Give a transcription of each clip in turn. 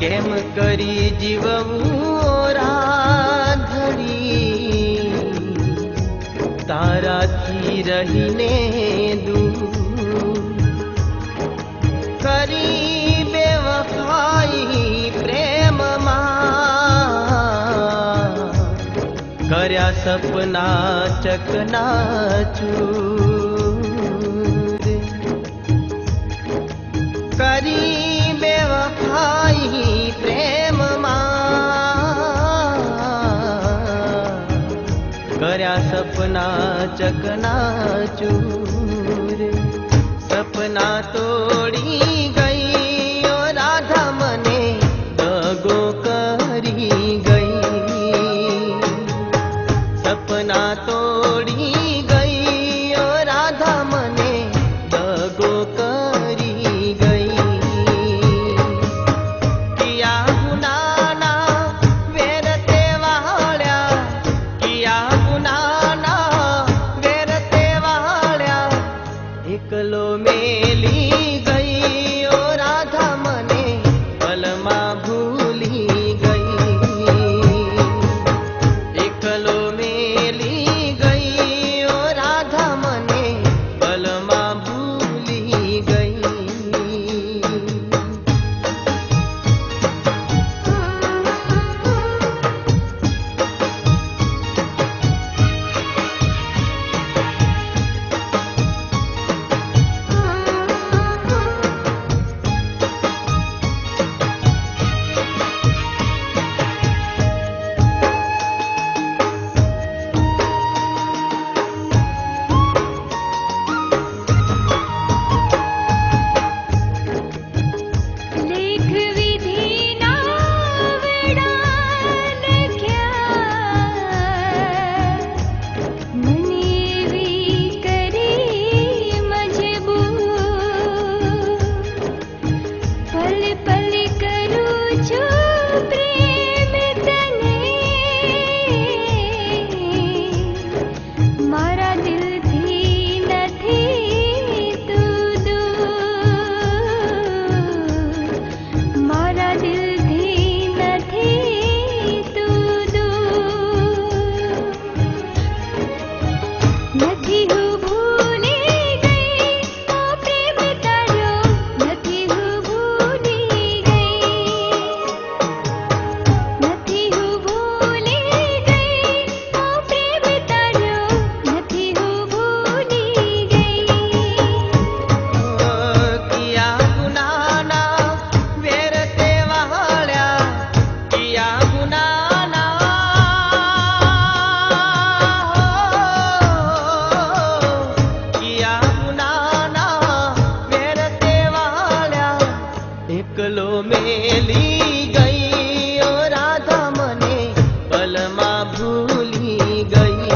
केम करी जीववू राधड़ी तारा थी रहीने दूर करी बेवफाई प्रेम कर्या सपना चकनाचूर करी बेवफाई प्रेम कर्या सपना चकनाचूर सपना तोड़ी गई ओ राधा मने दगो करी गई सपना तोड़ी गई ओ राधा मने दगो करी गई किया गुनाना वेरते वाल्या किया गुनाना वेरते वाल्या एकलो मेली गई ओ राधा मने पलमा भूली गई एकलो मेली गई ओ राधा मने पलमा भूली गई एकलो मेली गई ओ राधा मने पलमा भूली गई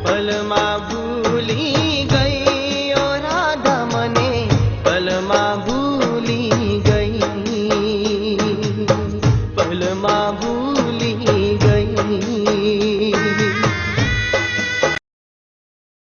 पलमा भूली गई ओ राधा मने पलमा भूली गई पलमा भूली